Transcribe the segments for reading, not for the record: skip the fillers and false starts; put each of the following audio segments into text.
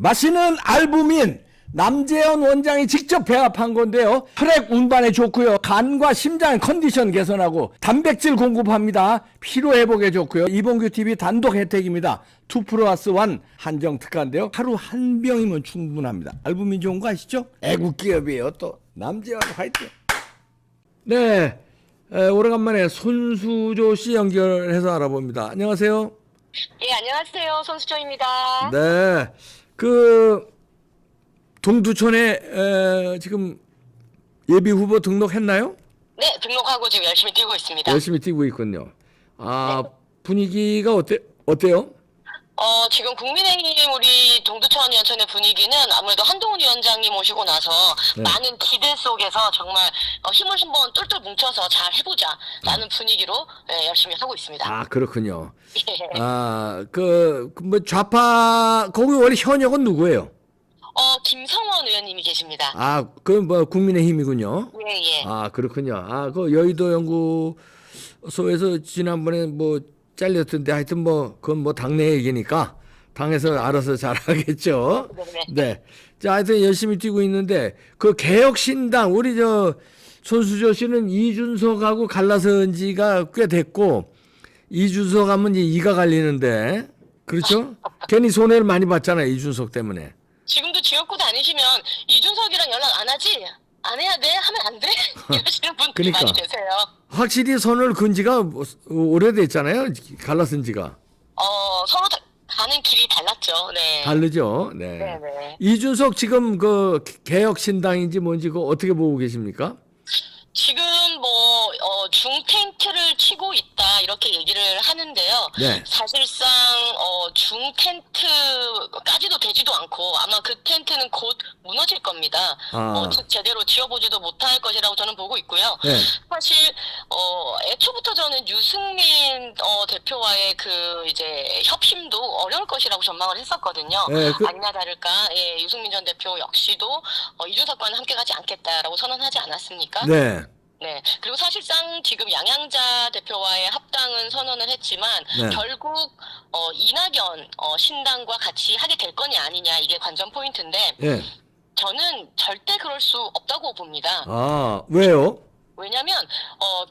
마시는 알부민 남재현 원장이 직접 배합한 건데요. 혈액 운반에 좋고요. 간과 심장 컨디션 개선하고 단백질 공급합니다. 피로 회복에 좋고요. 이봉규 TV 단독 혜택입니다. 2+1 한정 특가인데요. 하루 한 병이면 충분합니다. 알부민 좋은 거 아시죠? 애국 기업이에요. 또 남재현 화이팅. 네, 오래간만에 손수조 씨 연결해서 알아봅니다. 안녕하세요. 예, 안녕하세요. 손수정입니다. 네, 동두천에 지금 예비 후보 등록했나요? 네, 등록하고 지금 열심히 뛰고 있습니다. 열심히 뛰고 있군요. 분위기가 어때요? 지금 국민의힘 우리 동두천 연천의 분위기는 아무래도 한동훈 위원장님 오시고 나서 많은 기대 속에서 정말 힘을 한번 똘똘 뭉쳐서 잘 해보자라는 분위기로 열심히 하고 있습니다. 그렇군요. 예. 뭐 좌파, 거기 원래 현역은 누구예요? 김성원 의원님이 계십니다. 뭐 국민의힘이군요. 예, 예. 그렇군요. 그 여의도 연구소에서 지난번에 뭐 잘렸던데 하여튼 뭐 그건 뭐 당내 얘기니까 당에서 알아서 잘하겠죠. 네. 자, 하여튼 열심히 뛰고 있는데 그 개혁신당 우리 손수조 씨는 이준석하고 갈라선 지가 꽤 됐고 이준석 하면 이제 이가 갈리는데 그렇죠? 괜히 손해를 많이 봤잖아요. 이준석 때문에. 지금도 지역구 다니시면 이준석이랑 연락 안 하지? 안 해야 돼? 하면 안 돼? 이러시는 분들이 많이 계세요. 확실히 선을 그은 지가 오래됐잖아요. 갈라선 지가. 서로 가는 길이 달랐죠. 네. 다르죠. 네. 네네. 이준석 지금 개혁신당인지 뭔지 어떻게 보고 계십니까? 지금 중텐트를 치고 있다 이렇게 얘기를 하는데요. 네. 사실상 중텐트까지도 되지도 않고 아마 그 텐트는 곧 무너질 겁니다. 제대로 지어보지도 못할 것이라고 저는 보고 있고요. 네. 사실 애초부터 저는 유승민 대표와의 이제 협심도 어려울 것이라고 전망을 했었거든요. 네, 아니나 다를까 유승민 전 대표 역시도 이준석과는 함께 가지 않겠다라고 선언하지 않았습니까? 네. 네. 그리고 사실상 지금 양양자 대표와의 합당은 선언을 했지만 결국 이낙연 신당과 같이 하게 될 거냐 아니냐 이게 관전 포인트인데 저는 절대 그럴 수 없다고 봅니다. 왜요? 왜냐면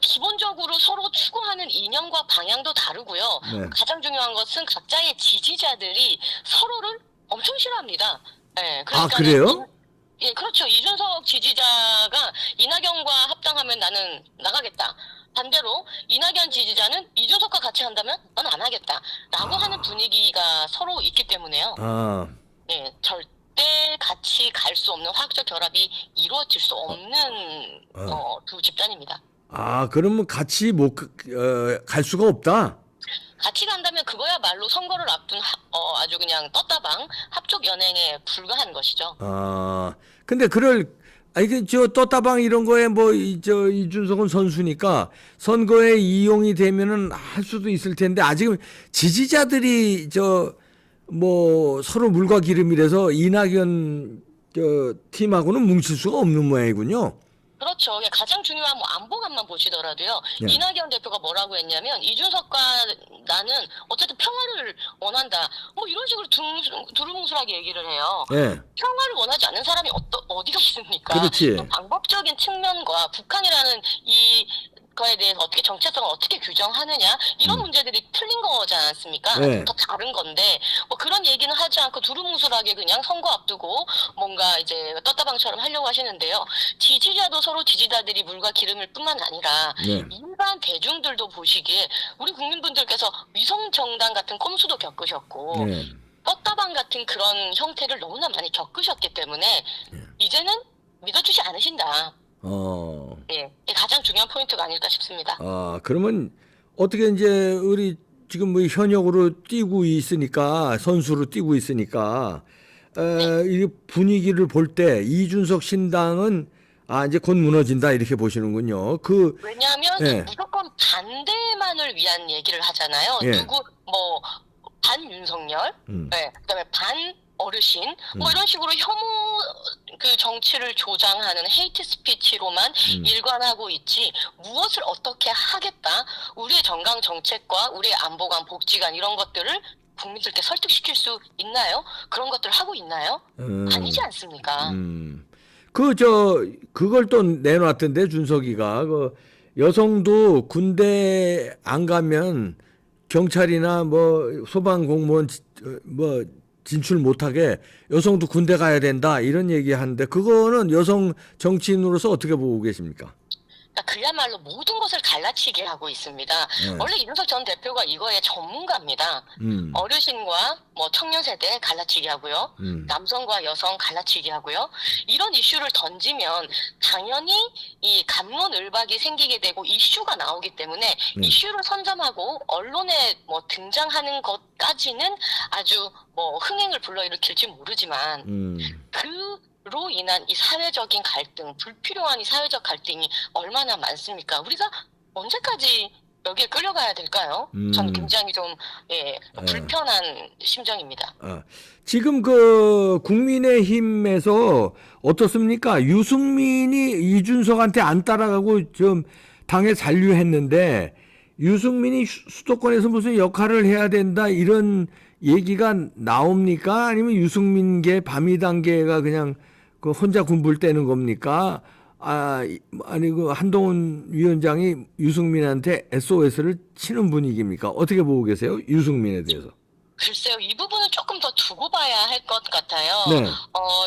기본적으로 서로 추구하는 이념과 방향도 다르고요. 가장 중요한 것은 각자의 지지자들이 서로를 엄청 싫어합니다. 네, 그래요? 예, 그렇죠. 이준석 지지자가 이낙연과 합당하면 나는 나가겠다. 반대로 이낙연 지지자는 이준석과 같이 한다면 난 안 하겠다. 라고 하는 분위기가 서로 있기 때문에요. 네, 절대 같이 갈 수 없는 화학적 결합이 이루어질 수 없는 두 집단입니다. 그러면 같이 갈 수가 없다? 같이 간다면 그거야말로 선거를 앞둔 아주 그냥 떴다방 합족 연행에 불과한 것이죠. 근데 떴다방 이런 거에 이준석은 선수니까 선거에 이용이 되면은 할 수도 있을 텐데 아직은 지지자들이 서로 물과 기름이라서 이낙연 팀하고는 뭉칠 수가 없는 모양이군요. 그렇죠. 가장 중요한 안보관만 보시더라도요. 이낙연 대표가 뭐라고 했냐면 이준석과 나는 어쨌든 평화를 원한다. 이런 식으로 두루뭉술하게 얘기를 해요. 평화를 원하지 않는 사람이 어디가 있습니까? 그렇지. 방법적인 측면과 북한이라는 거에 대해서 어떻게 정체성을 어떻게 규정하느냐 이런 문제들이 틀린 거지 않습니까? 더 다른 건데 그런 얘기는 하지 않고 두루뭉술하게 그냥 선거 앞두고 뭔가 이제 떴다방처럼 하려고 하시는데요. 지지자도 서로 지지자들이 물과 기름일 뿐만 아니라 일반 대중들도 보시기에 우리 국민분들께서 위성정당 같은 꼼수도 겪으셨고 떴다방 같은 그런 형태를 너무나 많이 겪으셨기 때문에 이제는 믿어주지 않으신다. 예, 가장 중요한 포인트가 아닐까 싶습니다. 그러면 어떻게 이제 우리 지금 현역으로 뛰고 있으니까 선수로 뛰고 있으니까 이 분위기를 볼 때 이준석 신당은 이제 곧 무너진다 이렇게 보시는군요. 왜냐하면 무조건 반대만을 위한 얘기를 하잖아요. 반 윤석열, 그다음에 반 어르신 이런 식으로 혐오 정치를 조장하는 헤이트 스피치로만 일관하고 있지 무엇을 어떻게 하겠다 우리의 정강 정책과 우리의 안보관 복지관 이런 것들을 국민들께 설득시킬 수 있나요? 그런 것들을 하고 있나요? 아니지 않습니까? 그걸 또 내놨던데, 준석이가. 여성도 군대 안 가면 경찰이나 뭐 소방공무원 뭐 진출 못하게 여성도 군대 가야 된다, 이런 얘기 하는데, 그거는 여성 정치인으로서 어떻게 보고 계십니까? 그러니까 그야말로 모든 것을 갈라치게 하고 있습니다. 원래 이준석 전 대표가 이거의 전문가입니다. 어르신과 뭐 청년 세대 갈라치기 하고요. 남성과 여성 갈라치기 하고요. 이런 이슈를 던지면 당연히 이 갑론을박이 생기게 되고 이슈가 나오기 때문에 이슈를 선점하고 언론에 뭐 등장하는 것까지는 아주 뭐 흥행을 불러일으킬지 모르지만 그로 인한 이 사회적인 갈등, 불필요한 이 사회적 갈등이 얼마나 많습니까? 우리가 언제까지 여기에 끌려가야 될까요? 전 굉장히 좀 불편한 심정입니다. 지금 국민의힘에서 어떻습니까? 유승민이 이준석한테 안 따라가고 좀 당에 잔류했는데, 유승민이 수도권에서 무슨 역할을 해야 된다, 이런 얘기가 나옵니까? 아니면 유승민계 바미단계가 그냥 혼자 군불 떼는 겁니까? 아니 한동훈 위원장이 유승민한테 SOS를 치는 분위기입니까? 어떻게 보고 계세요? 유승민에 대해서. 글쎄요, 이 부분은 조금 더 두고 봐야 할 것 같아요. 네.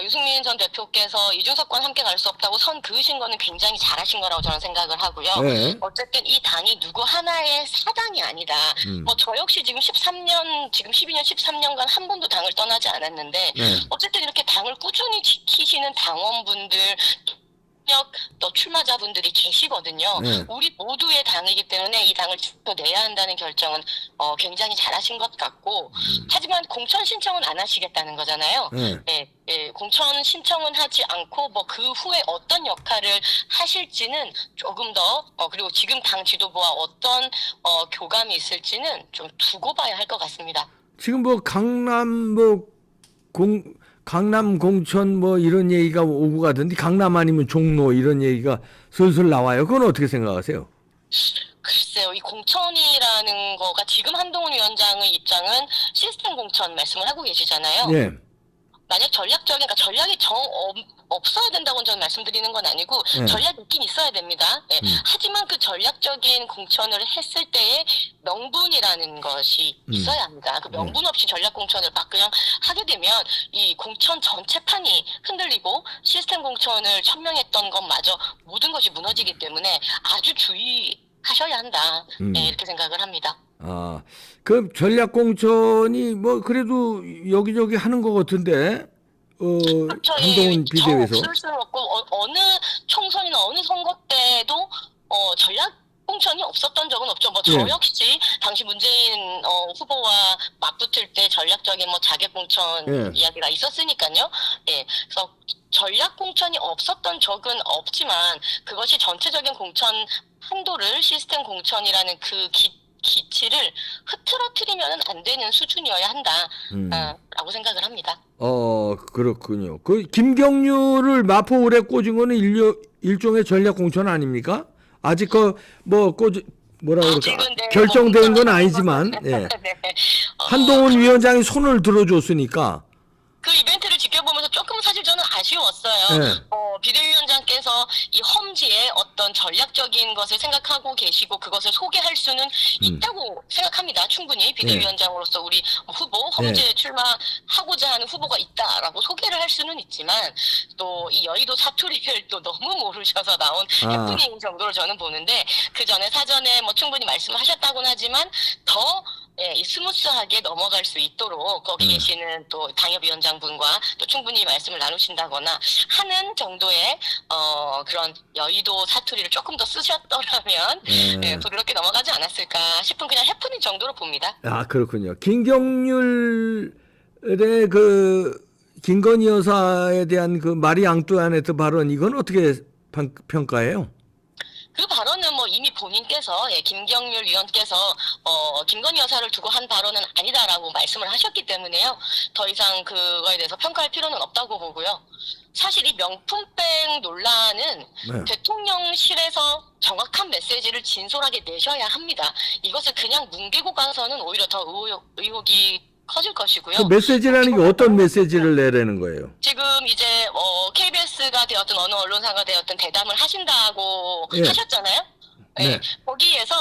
유승민 전 대표께서 이준석과는 함께 갈 수 없다고 선 그으신 거는 굉장히 잘하신 거라고 저는 생각을 하고요. 네. 어쨌든 이 당이 누구 하나의 사당이 아니다. 뭐 저 역시 지금 12년, 13년간 한 번도 당을 떠나지 않았는데, 어쨌든 이렇게 당을 꾸준히 지키시는 당원분들, 또 출마자분들이 계시거든요. 우리 모두의 당이기 때문에 이 당을 지켜내야 한다는 결정은 굉장히 잘하신 것 같고, 하지만 공천 신청은 안 하시겠다는 거잖아요. 공천 신청은 하지 않고 뭐 그 후에 어떤 역할을 하실지는 조금 더 그리고 지금 당 지도부와 어떤 교감이 있을지는 좀 두고 봐야 할 것 같습니다. 지금 뭐 강남 공천 뭐 이런 얘기가 오고 가던데, 강남 아니면 종로 이런 얘기가 슬슬 나와요. 그건 어떻게 생각하세요? 글쎄요, 이 공천이라는 거가 지금 한동훈 위원장의 입장은 시스템 공천 말씀을 하고 계시잖아요. 네. 만약 전략적인, 그러니까 전략이 없어야 된다고 저는 말씀드리는 건 아니고, 전략이 있긴 있어야 됩니다. 하지만 그 전략적인 공천을 했을 때의 명분이라는 것이 있어야 합니다. 그 명분 없이 전략 공천을 막 그냥 하게 되면 이 공천 전체판이 흔들리고 시스템 공천을 천명했던 것마저 모든 것이 무너지기 때문에 아주 주의하셔야 한다. 이렇게 생각을 합니다. 그 전략 공천이 뭐 그래도 여기저기 하는 것 같은데, 그렇죠. 한동훈 비대위에서. 없을 수는 없고 어느 총선이나 어느 선거 때도 전략 공천이 없었던 적은 없죠. 뭐 저 역시 당시 문재인 후보와 맞붙을 때 전략적인 뭐 자객 공천 이야기가 있었으니까요. 그래서 전략 공천이 없었던 적은 없지만 그것이 전체적인 공천 한도를 시스템 공천이라는 그 기치를 흐트러뜨리면 안 되는 수준이어야 한다. 라고 생각을 합니다. 그렇군요. 그 김경률을 마포 을에 꽂은 거는 일종의 전략 공천 아닙니까? 아직 뭐라 그럴까? 결정된 건 아니지만, 한동훈 위원장이 손을 들어줬으니까. 그 이벤트를 지켜보면서 조금 사실 저는 아쉬웠어요. 비대위원장께서 이 험지에 어떤 전략적인 것을 생각하고 계시고 그것을 소개할 수는 있다고 생각합니다. 충분히 비대위원장으로서 우리 후보, 험지에 출마하고자 하는 후보가 있다라고 소개를 할 수는 있지만, 또 이 여의도 사투리를 또 너무 모르셔서 나온 해프닝 정도로 저는 보는데, 그 전에 사전에 뭐 충분히 말씀을 하셨다고는 하지만 더 이 스무스하게 넘어갈 수 있도록 거기 계시는 또 당협위원장분과 또 충분히 말씀을 나누신다거나 하는 정도의 그런 여의도 사투리를 조금 더 쓰셨더라면 부드럽게 넘어가지 않았을까 싶은 그냥 해프닝 정도로 봅니다. 그렇군요. 김경률의 김건희 여사에 대한 그 마리 앙뚜아네트 발언, 이건 어떻게 평가해요? 그 발언은 뭐 이미 본인께서 김경률 위원께서 김건희 여사를 두고 한 발언은 아니다라고 말씀을 하셨기 때문에요. 더 이상 그거에 대해서 평가할 필요는 없다고 보고요. 사실 이 명품백 논란은 대통령실에서 정확한 메시지를 진솔하게 내셔야 합니다. 이것을 그냥 뭉개고 가서는 오히려 더 의혹이 커질 것이고요. 그 메시지라는 게 어떤 메시지를 내라는 거예요? 지금 이제 KBS가 되었든 어느 언론사가 되었든 대담을 하신다고 예. 하셨잖아요. 네. 네. 거기에서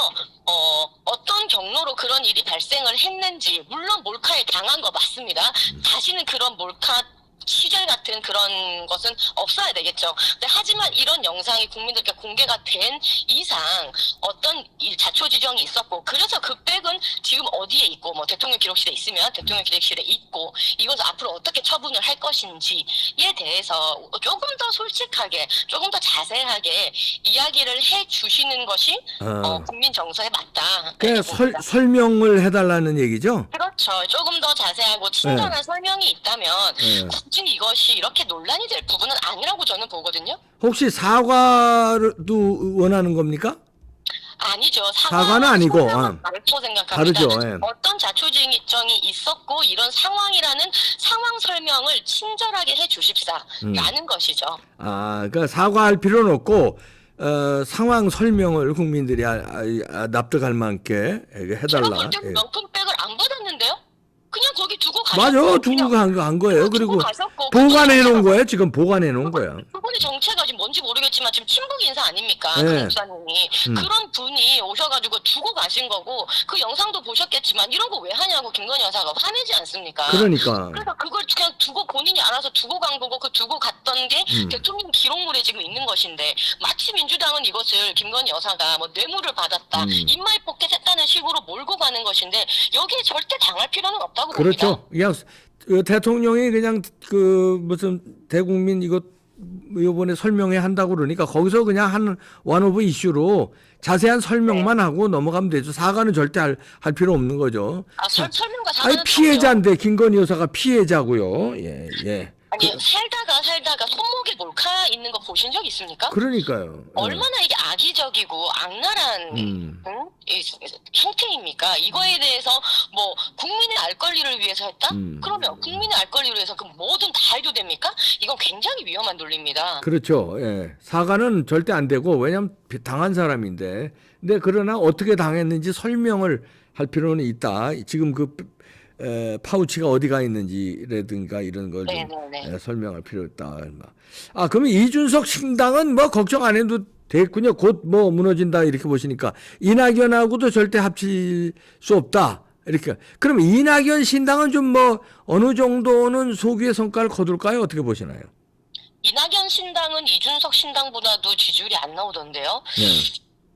어떤 경로로 그런 일이 발생을 했는지, 물론 몰카에 당한 거 맞습니다. 다시는 그런 몰카 시절 같은 그런 것은 없어야 되겠죠. 근데 하지만 이런 영상이 국민들께 공개가 된 이상 어떤 자초지종이 있었고, 그래서 그 백은 지금 어디에 있고, 뭐 대통령 기록실에 있으면 대통령 기록실에 있고, 이것을 앞으로 어떻게 처분을 할 것인지에 대해서 조금 더 솔직하게, 조금 더 자세하게 이야기를 해 주시는 것이 국민 정서에 맞다. 그러니까 설명을 해달라는 얘기죠? 그렇죠. 조금 더 자세하고 친절한 설명이 있다면 굳이 이것이 이렇게 논란이 될 부분은 아니라고 저는 보거든요. 혹시 사과도 원하는 겁니까? 아니죠. 사과는 아니고 다르다고 생각합니다. 다르죠. 예. 어떤 자초지종이 있었고 이런 상황이라는 상황 설명을 친절하게 해 주십사라는 것이죠. 그러니까 사과할 필요는 없고 상황 설명을 국민들이 납득할 만큼 해달라. 제가 볼 때는 명품백을 안 받았는데요. 그냥 거기 두고 가셨고. 맞아, 두고 간 거예요. 그리고 보관해 놓은 거예요. 지금 보관해 놓은 거야. 그분의 정체가 지금 뭔지 모르겠지만 지금 친북 인사 아닙니까? 네. 그 목사님이 그런 분이 오셔가지고 두고 가신 거고, 그 영상도 보셨겠지만 이런 거 왜 하냐고 김건희 여사가 화내지 않습니까? 그러니까. 그래서 그걸 그냥 두고 본인이 알아서 두고 간 거고, 그 두고 갔던 게 대통령 기록물에 지금 있는 것인데, 마치 민주당은 이것을 김건희 여사가 뭐 뇌물을 받았다, 입마에 포켓했다는 식으로 몰고 가는 것인데, 여기에 절대 당할 필요는 없다고 봅니다. 그렇죠. 그냥 대통령이 그냥 그 무슨 대국민 이거 이번에 설명회 한다고 그러니까 거기서 그냥 한 원 오브 이슈로 자세한 설명만 하고 넘어가면 되죠. 사과는 절대 할 필요 없는 거죠. 설명과 사과는 피해자인데 김건희 여사가 피해자고요. 예. 아니, 살다가 손목에 몰카 있는 거 보신 적 있습니까? 그러니까요. 얼마나 이게 악의적이고 악랄한 이 형태입니까? 이거에 대해서 뭐 국민의 알 권리를 위해서 했다? 그러면 국민의 알 권리를 위해서 그 뭐든 다 해도 됩니까? 이건 굉장히 위험한 논리입니다. 그렇죠. 예. 사과는 절대 안 되고, 왜냐하면 당한 사람인데. 근데 그러나 어떻게 당했는지 설명을 할 필요는 있다. 지금 그 파우치가 어디가 있는지라든가 이런 걸 좀 설명할 필요 있다. 그러면 이준석 신당은 뭐 걱정 안 해도 됐군요. 곧 뭐 무너진다 이렇게 보시니까 이낙연하고도 절대 합칠 수 없다. 이렇게. 그럼 이낙연 신당은 좀 뭐 어느 정도는 소기의 성과를 거둘까요? 어떻게 보시나요? 이낙연 신당은 이준석 신당보다도 지지율이 안 나오던데요.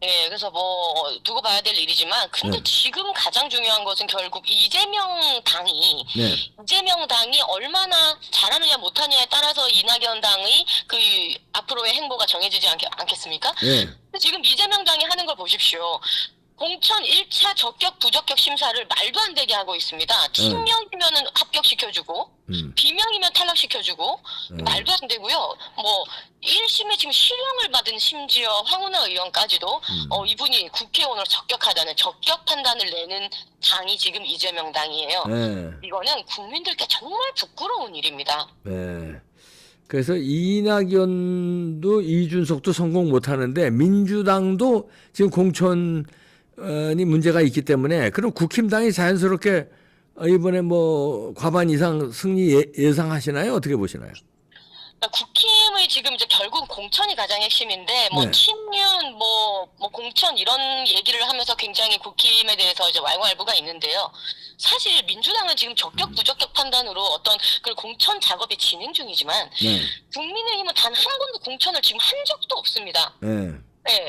네, 그래서 뭐 두고 봐야 될 일이지만, 근데 지금 가장 중요한 것은 결국 이재명 당이 얼마나 잘하느냐 못하느냐에 따라서 이낙연 당의 그 앞으로의 행보가 정해지지 않겠습니까? 근데 지금 이재명 당이 하는 걸 보십시오. 공천 1차 적격 부적격 심사를 말도 안 되게 하고 있습니다. 친명이면은 합격시켜주고 비명이면 탈락시켜주고 말도 안 되고요. 뭐 1심에 지금 실형을 받은 심지어 황운하 의원까지도 이분이 국회의원으로 적격하다는 적격 판단을 내는 당이 지금 이재명 당이에요. 이거는 국민들께 정말 부끄러운 일입니다. 그래서 이낙연도 이준석도 성공 못하는데 민주당도 지금 공천이 문제가 있기 때문에, 그럼 국힘당이 자연스럽게 이번에 뭐 과반 이상 승리 예상하시나요? 어떻게 보시나요? 국힘의 지금 이제 결국 공천이 가장 핵심인데, 뭐 친윤, 뭐 공천 이런 얘기를 하면서 굉장히 국힘에 대해서 이제 왈가왈부가 있는데요. 사실 민주당은 지금 적격 부적격 판단으로 어떤 그 공천 작업이 진행 중이지만, 국민의힘은 단 한 번도 공천을 지금 한 적도 없습니다.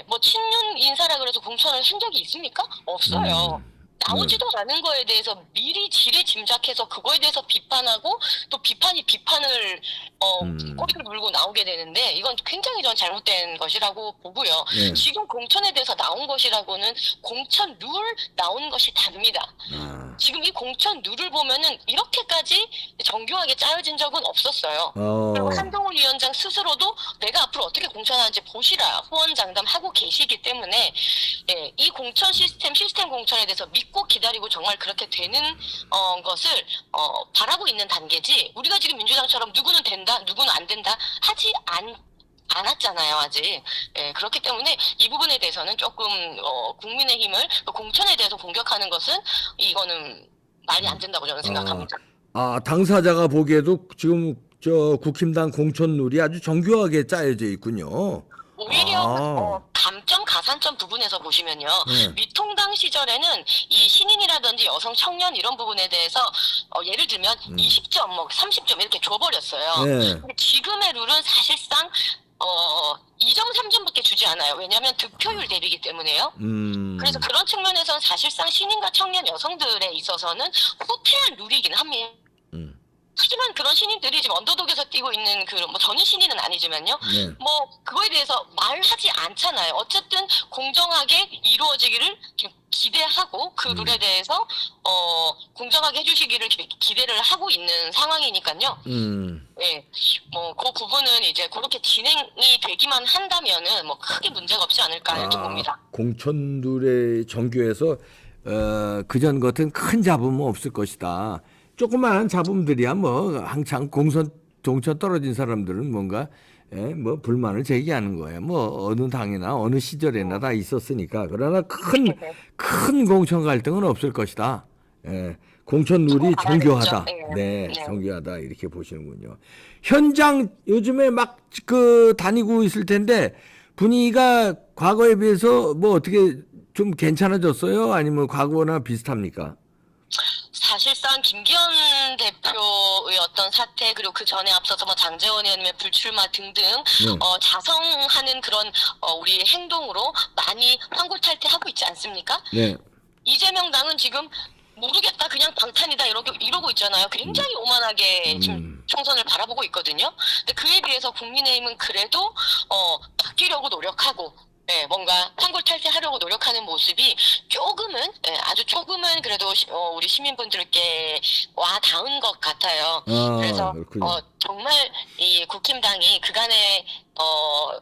뭐 친윤 인사라 그래서 공천을 한 적이 있습니까? 없어요. 나오지도 않은 거에 대해서 미리 지레 짐작해서 그거에 대해서 비판하고, 또 비판이 비판을 꼬리를 물고 나오게 되는데, 이건 굉장히 전 잘못된 것이라고 보고요. 지금 공천에 대해서 나온 것이라고는 공천 룰 나온 것이 다릅니다. 지금 이 공천 룰을 보면은 이렇게까지 정교하게 짜여진 적은 없었어요. 그리고 한동훈 위원장 스스로도 내가 앞으로 어떻게 공천하는지 보시라 호언장담하고 계시기 때문에, 이 공천 시스템 공천에 대해서 믿고 기다리고 정말 그렇게 되는 것을 바라고 있는 단계지, 우리가 지금 민주당처럼 누구는 된다 누구는 안 된다 하지 않았잖아요, 아직. 그렇기 때문에 이 부분에 대해서는 조금 국민의힘을 공천에 대해서 공격하는 것은 이거는 말이 안 된다고 저는 생각합니다. 당사자가 보기에도 지금 저 국힘당 공천룰이 아주 정교하게 짜여져 있군요. 오히려 감점 가산점 부분에서 보시면요. 네. 미통당 시절에는 이 신인이라든지 여성 청년 이런 부분에 대해서 예를 들면 20점, 뭐 30점 이렇게 줘버렸어요. 네. 근데 지금의 룰은 사실상 2점, 3점밖에 주지 않아요. 왜냐하면 득표율 대비이기 때문에요. 그래서 그런 측면에서는 사실상 신인과 청년 여성들에 있어서는 후퇴한 룰이긴 합니다. 하지만 그런 신인들이 지금 언더독에서 뛰고 있는 뭐 저는 신인은 아니지만요. 네. 뭐 그거에 대해서 말하지 않잖아요. 어쨌든 공정하게 이루어지기를 좀 기대하고 그 룰에 대해서 공정하게 해주시기를 기대를 하고 있는 상황이니까요. 예, 뭐 그 부분은 이제 그렇게 진행이 되기만 한다면은 뭐 크게 문제가 없지 않을까 이렇게 봅니다. 공천룰의 정교에서 그전 같은 큰 잡음은 없을 것이다. 조그마한 잡음들이야 뭐 한창 동천 떨어진 사람들은 뭔가 뭐 불만을 제기하는 거야. 뭐 어느 당이나 어느 시절에나 다 있었으니까. 그러나 큰 공천 갈등은 없을 것이다. 공천 룰이 정교하다. 네, 정교하다 이렇게 보시는군요. 현장 요즘에 막 다니고 있을 텐데 분위기가 과거에 비해서 뭐 어떻게 좀 괜찮아졌어요? 아니면 과거나 비슷합니까? 사실상 김기현 대표의 어떤 사태 그리고 그 전에 앞서서 뭐 장제원 의원의 불출마 등등 자성하는 그런 우리 행동으로 많이 환골탈퇴하고 있지 않습니까? 네. 이재명 당은 지금 모르겠다 그냥 방탄이다 이러고 있잖아요. 굉장히 오만하게 지금 총선을 바라보고 있거든요. 근데 그에 비해서 국민의힘은 그래도 바뀌려고 노력하고 뭔가 환골탈퇴하려고 노력하는 모습이 조금은 아주 조금은 그래도 우리 시민분들께 와 닿은 것 같아요. 그래서 정말 이 국힘당이 그간에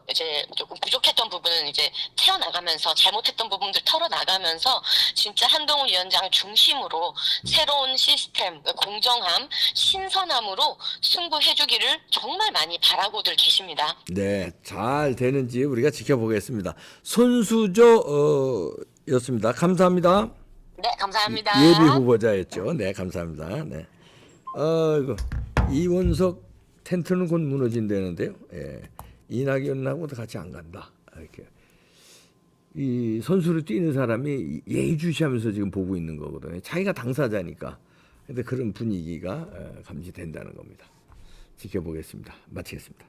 이제 조금 부족했던 부분은 이제 채워나가면서 잘못했던 부분들 털어나가면서 진짜 한동훈 위원장 중심으로 새로운 시스템, 공정함, 신선함으로 승부해주기를 정말 많이 바라고들 계십니다. 네, 잘 되는지 우리가 지켜보겠습니다. 손수조 였습니다. 감사합니다. 네, 감사합니다. 예비 후보자였죠. 네, 감사합니다. 네. 이거 이원석 텐트는 곧 무너진다는데요. 예. 이낙연하고도 같이 안 간다. 이렇게 이 선수로 뛰는 사람이 예의주시하면서 지금 보고 있는 거거든요. 자기가 당사자니까. 근데 그런 분위기가 감지된다는 겁니다. 지켜보겠습니다. 마치겠습니다.